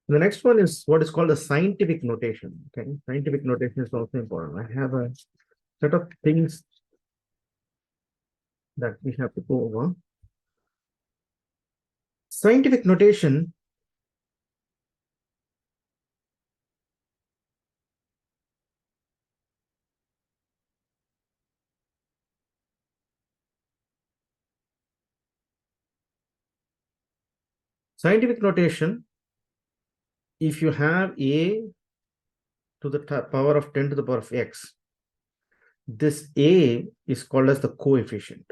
The next one is what is called a scientific notation. Okay, scientific notation is also important. I have a set of things that we have to go over. Scientific notation scientific notation, if you have a to the power of 10 to the power of x, this a is called as the coefficient.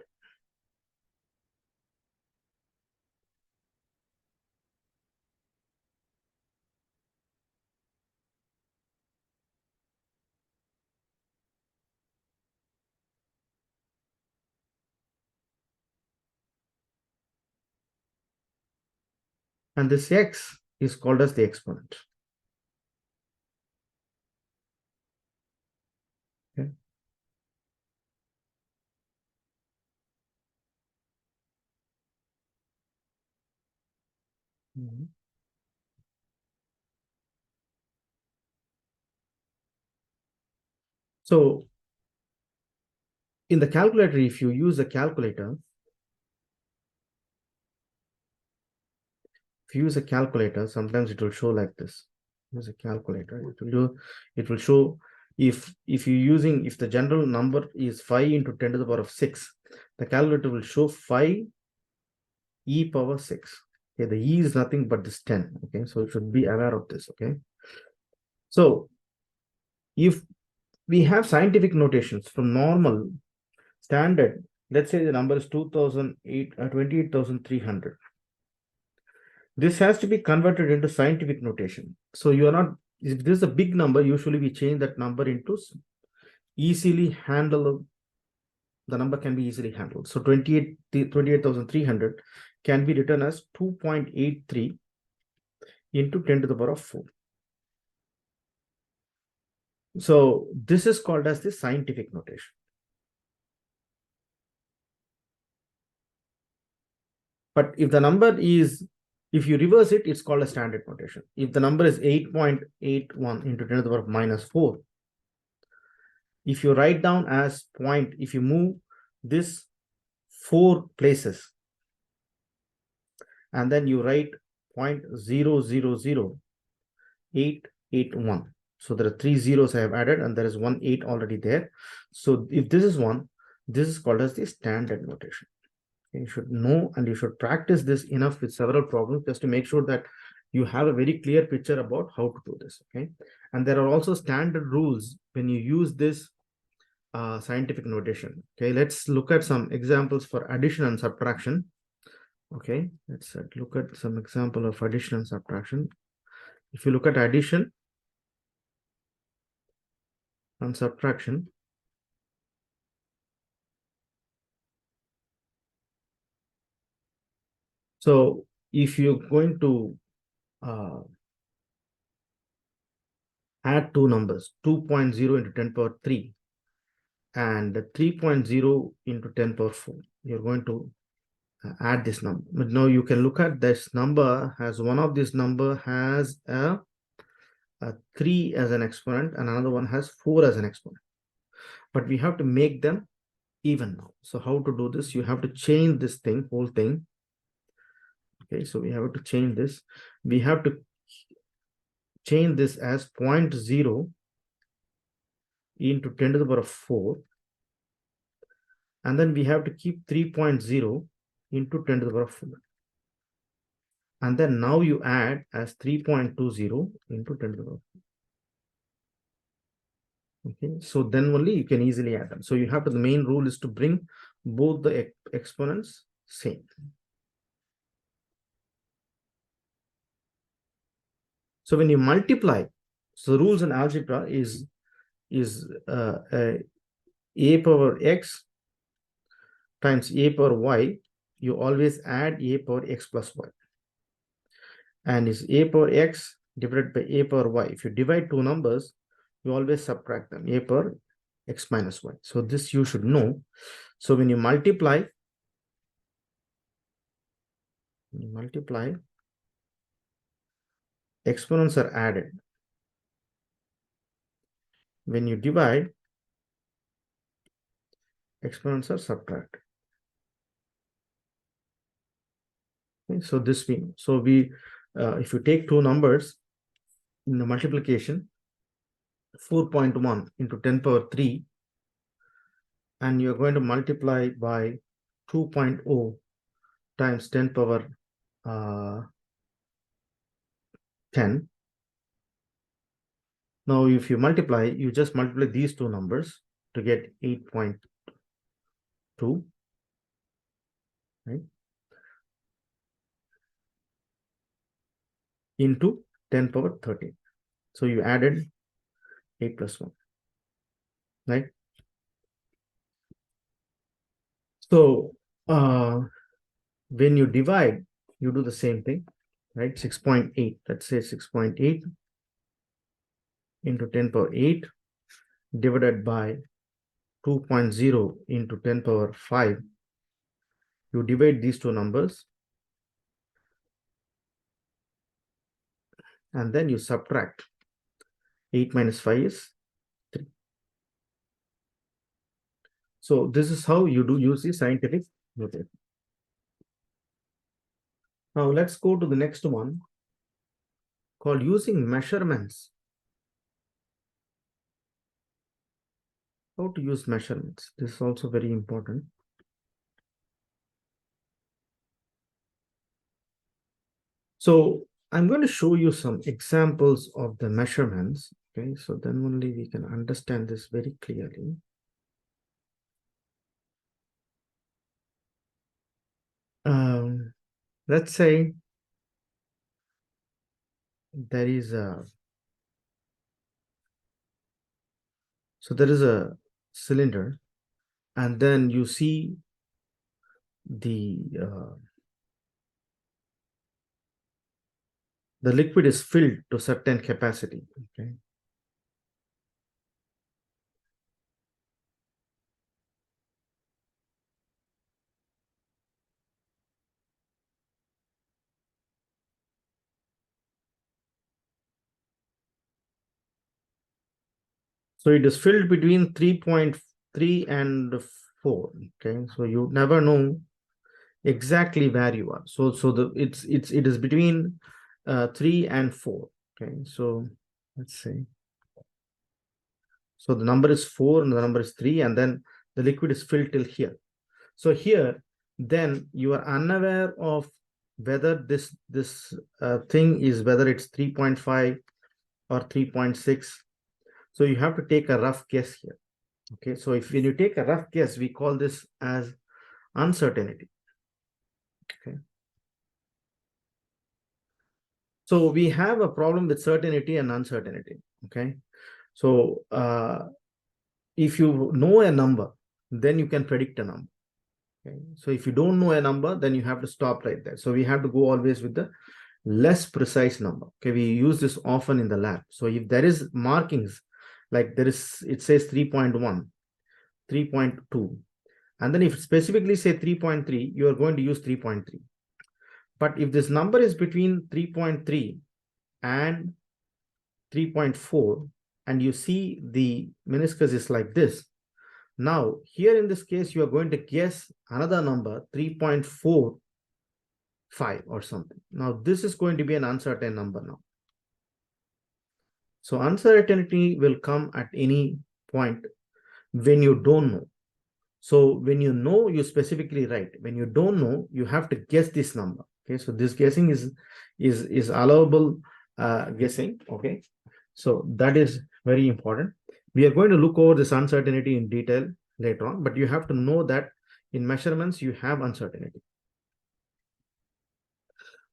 And this x is called as the exponent. Okay. Mhm. So in the calculator, if you use a calculator, sometimes it will show like this. Use a calculator. It will show if the general number is 5 into 10 to the power of 6, the calculator will show 5 e power 6. Okay, the e is nothing but this 10. Okay, so you should be aware of this. Okay, so if we have scientific notations from normal standard, let's say the number is 28,300. This has to be converted into scientific notation. So you are not, if this is a big number, usually we change that number into easily handle. The number can be easily handled. So 28,300 can be written as 2.83 into 10 to the power of 4. So this is called as the scientific notation. But if the number is, if you reverse it, it's called a standard notation. If the number is 8.81 into 10 to the power of minus 4, if you write down as point, if you move this 4 places and then you write 0.000881. So there are 3 zeros I have added and there is 1 8 already there. So if this is 1, this is called as the standard notation. You should know and you should practice this enough with several problems just to make sure that you have a very clear picture about how to do this. Okay, and there are also standard rules when you use this scientific notation. Okay, let's look at some examples for addition and subtraction. Okay, let's look at some example of addition and subtraction. If you look at addition and subtraction, so if you're going to add two numbers, 2.0 into 10 power 3 and 3.0 into 10 power 4, you're going to add this number. But now you can look at this number has one of this number has a 3 as an exponent and another one has 4 as an exponent. But we have to make them even now. So how to do this? You have to change this thing, whole thing. Okay, so we have to change this. We have to change this as 0.0 into 10 to the power of 4. And then we have to keep 3.0 into 10 to the power of 4. And then now you add as 3.20 into 10 to the power of 4. Okay, so then only you can easily add them. So you have to, the main rule is to bring both the exponents same. So when you multiply, so the rules in algebra is a power x times a power y. You always add a power x plus y. And is a power x divided by a power y. If you divide two numbers, you always subtract them, a power x minus y. So this you should know. So when you multiply exponents are added. When you divide, exponents are subtracted. Okay, so this means, so we, if you take two numbers in the multiplication, 4.1 into 10 power 3, and you're going to multiply by 2.0 times 10 power 10. Now, if you multiply, you just multiply these two numbers to get 8.2, right, into 10 power 13. So you added 8 plus 1, right? So when you divide, you do the same thing, right? 6.8, let's say 6.8 into 10 power 8 divided by 2.0 into 10 power 5. You divide these two numbers and then you subtract. 8 minus 5 is 3. So this is how you do use the scientific method. Now let's go to the next one called using measurements. How to use measurements. This is also very important. So I'm going to show you some examples of the measurements. Okay, so then only we can understand this very clearly. Let's say there is a, so there is a cylinder, and then you see the liquid is filled to certain capacity. Okay. So it is filled between 3.3 and 4. Okay. So you never know exactly where you are. So it is between 3 and 4. Okay. So let's say, so the number is 4 and the number is 3, and then the liquid is filled till here. So here, then you are unaware of whether this thing is, whether it's 3.5 or 3.6. So you have to take a rough guess here. Okay, so if when you take a rough guess, we call this as uncertainty. Okay. So we have a problem with certainty and uncertainty. Okay. So if you know a number, then you can predict a number. Okay. So if you don't know a number, then you have to stop right there. So we have to go always with the less precise number. Okay, we use this often in the lab. So if there is markings, like there is, it says 3.1, 3.2, and then if specifically say 3.3, you are going to use 3.3. But if this number is between 3.3 and 3.4, and you see the meniscus is like this, now here in this case, you are going to guess another number, 3.45 or something. Now this is going to be an uncertain number now. So uncertainty will come at any point when you don't know. So when you know, you specifically write. When you don't know, you have to guess this number. Okay, so this guessing is allowable guessing. Okay, so that is very important. We are going to look over this uncertainty in detail later on, but you have to know that in measurements you have uncertainty.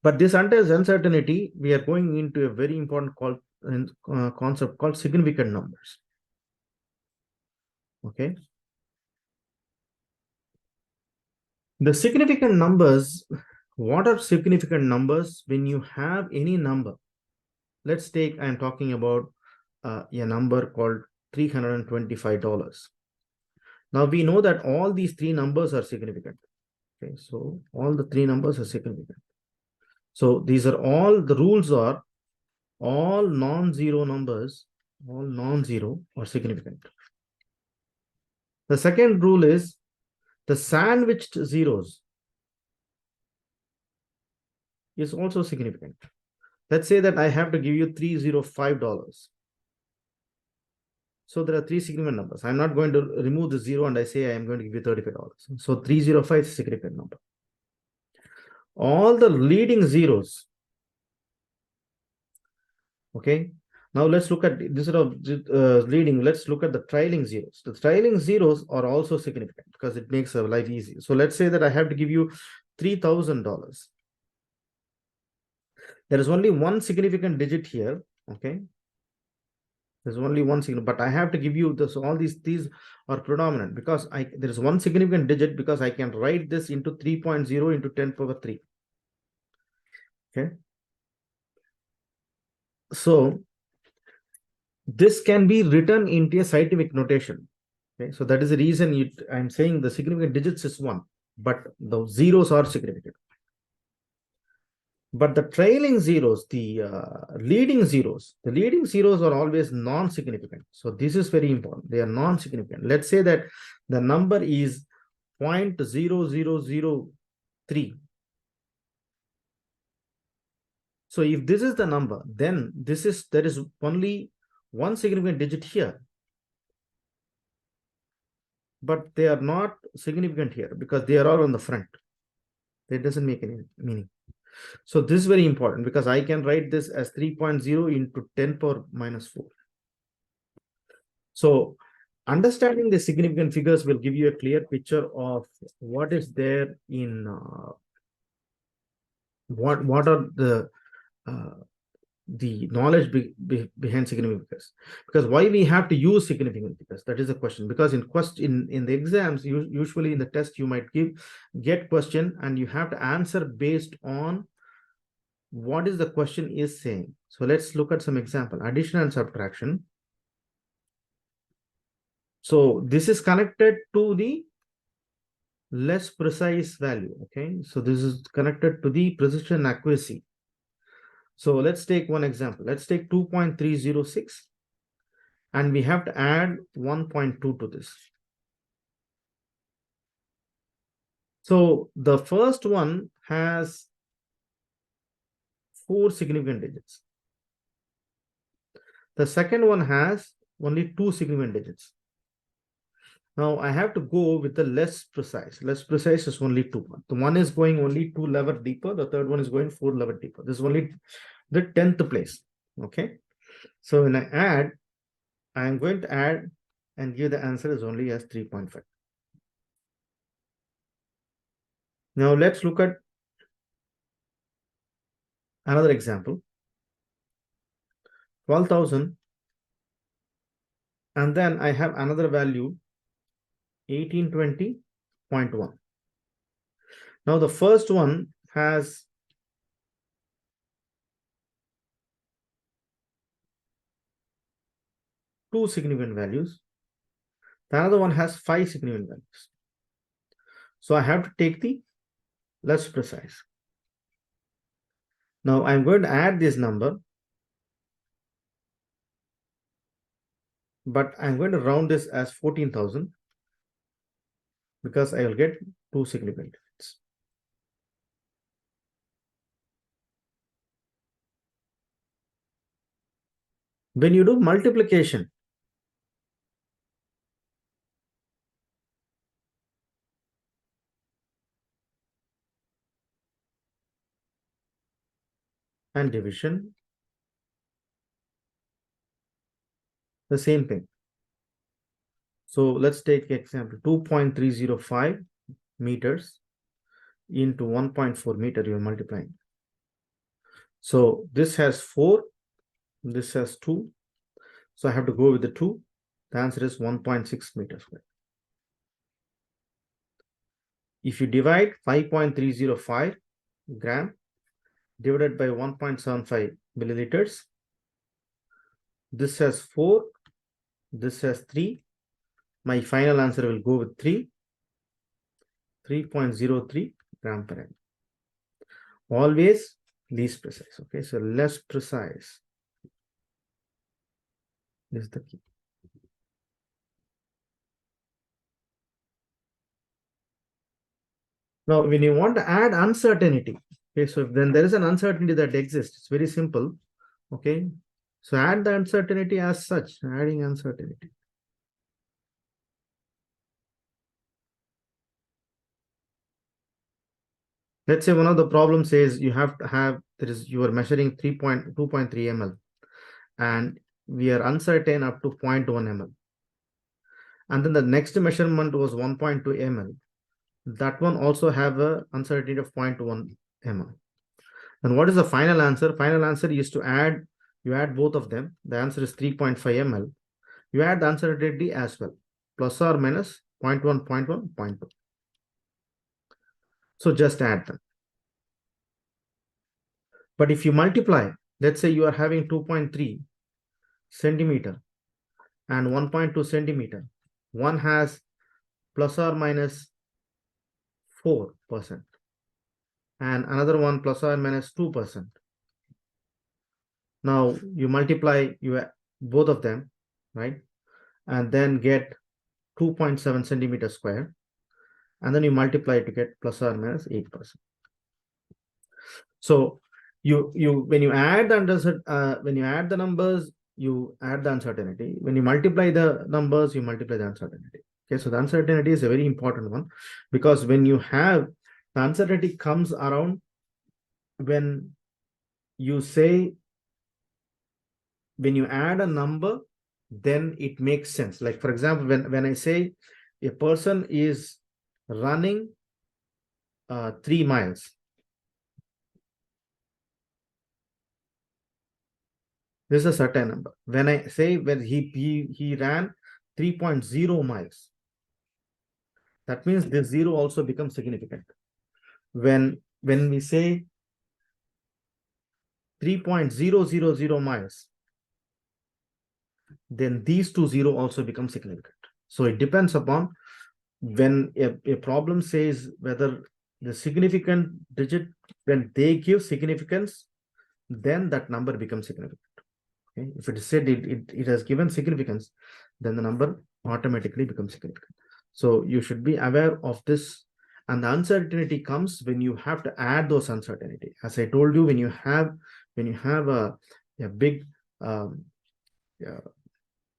But this uncertainty, we are going into a very important concept called significant numbers. Okay. The significant numbers, what are significant numbers? When you have any number, let's take, I'm talking about a number called $325. Now we know that all these three numbers are significant. Okay, so all the three numbers are significant. So these are all, the rules are all non-zero numbers, all non-zero are significant. The second rule is the sandwiched zeros is also significant. Let's say that I have to give you $305. So there are three significant numbers. I'm not going to remove the zero and I say I am going to give you $35. So 305 is a significant number. All the leading zeros. Okay. Now let's look at this of leading. Let's look at the trailing zeros. The trailing zeros are also significant because it makes our life easy. So let's say that I have to give you $3,000. There is only one significant digit here. Okay. There's only one significant, but I have to give you this. All these are predominant because there is one significant digit because I can write this into 3.0 into 10 power 3. Okay. So this can be written into a scientific notation. Okay. So that is the reason I'm saying the significant digits is 1, but the zeros are significant. But the trailing zeros, the leading zeros are always non-significant. So this is very important. They are non-significant. Let's say that the number is 0.0003. So if this is the number, then there is only one significant digit here. But they are not significant here because they are all on the front. That doesn't make any meaning. So this is very important because I can write this as 3.0 into 10 power minus 4. So understanding the significant figures will give you a clear picture of what is there in what are the knowledge behind significant figures. Because why we have to use significant figures, that is a question. Because in the exams, usually in the test, you might get question and you have to answer based on what is the question is saying. So let's look at some example. Addition and subtraction. So this is connected to the less precise value. Okay, so this is connected to the precision accuracy. So let's take one example. Let's take 2.306 and we have to add 1.2 to this. So the first one has 4 significant digits. The second one has only 2 significant digits. Now I have to go with the less precise. Less precise is only 2. The one is going only 2 level deeper. The third one is going 4 level deeper. This is only the 10th place. Okay. So when I add, I am going to add and give the answer is only as 3.5. Now let's look at another example. 12,000. And then I have another value 1820.1. Now the first one has two significant values. The other one has 5 significant values. So I have to take the less precise. Now I'm going to add this number, but I'm going to round this as 14,000 because I will get 2 significant digits. When you do multiplication, and division, the same thing. So let's take example 2.305 meters into 1.4 meter, you're multiplying. So this has 4, this has 2. So I have to go with the 2. The answer is 1.6 meters squared. If you divide 5.305 gram divided by 1.75 milliliters, this has 4, this has 3. My final answer will go with 3.03 gram per ml. Always least precise. Okay, so less precise. This is the key. Now, when you want to add uncertainty, okay, so then there is an uncertainty that exists. It's very simple. Okay. So add the uncertainty as such, adding uncertainty. Let's say one of the problems says you have to have, you are measuring 2.3 ml and we are uncertain up to 0.1 ml. And then the next measurement was 1.2 ml. That one also have a uncertainty of 0.1 ml. And what is the final answer? Final answer is to add, you add both of them. The answer is 3.5 ml. You add the uncertainty as well, plus or minus 0.1, 0.1, 0.2. So just add them. But if you multiply, let's say you are having 2.3 centimeter and 1.2 centimeter. One has plus or minus 4% and another one plus or minus 2%. Now you multiply both of them, right? And then get 2.7 centimeters square. And then you multiply to get plus or minus 8%. So when you add the numbers, you add the uncertainty. When you multiply the numbers, you multiply the uncertainty. Okay, so the uncertainty is a very important one, because when you have the uncertainty comes around when you say, when you add a number, then it makes sense. Like for example, when I say a person is running 3 miles, this is a certain number. When I say when he ran 3.0 miles, that means this zero also becomes significant. When we say 3.000 miles, then these two zero also become significant. So it depends upon when a problem says whether the significant digit, when they give significance, then that number becomes significant. Okay? If it is said it has given significance, then the number automatically becomes significant. So you should be aware of this. And the uncertainty comes when you have to add those uncertainty. As I told you, when you have a big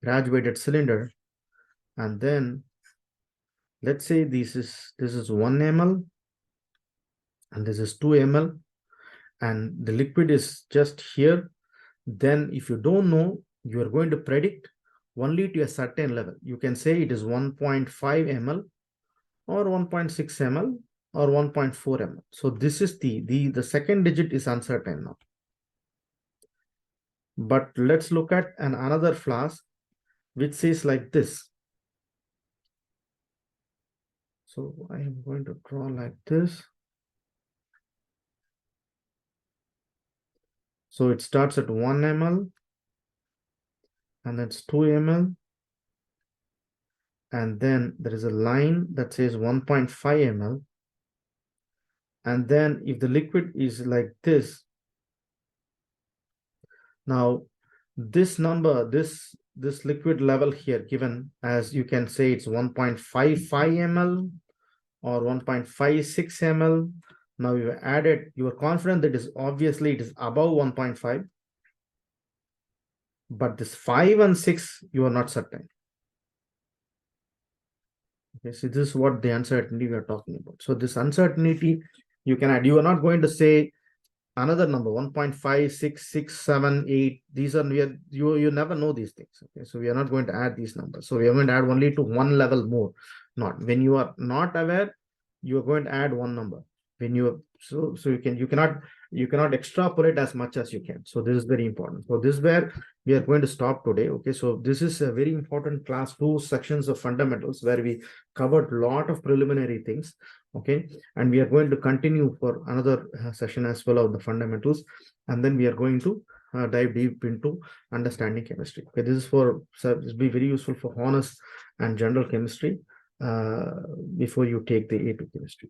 graduated cylinder, and then let's say this is 1 ml and this is 2 ml, and the liquid is just here, then if you don't know, you are going to predict only to a certain level. You can say it is 1.5 ml or 1.6 ml or 1.4 ml. So this is the second digit is uncertain now. But let's look at another flask which says like this. So I am going to draw like this. So it starts at 1 ml and that's 2 ml. And then there is a line that says 1.5 ml. And then if the liquid is like this, now this number, this liquid level here given as, you can say it's 1.55 ml or 1.56 ml. Now you added, you are confident that is obviously it is above 1.5, but this 5 and 6 you are not certain. Okay, so this is what the uncertainty we are talking about. So this uncertainty you can add. You are not going to say another number 1.5, 6, 6, 7, 8. These are you never know these things. Okay, so we are not going to add these numbers. So we are going to add only to one level more. Not when you are not aware, you are going to add one number. When you you cannot extrapolate as much as you can. So this is very important. So this is where we are going to stop today. Okay, so this is a very important class 2 sections of fundamentals where we covered a lot of preliminary things. Okay, and we are going to continue for another session as well of the fundamentals, and then we are going to dive deep into understanding chemistry. Okay, this will be very useful for honors and general chemistry before you take the AP chemistry.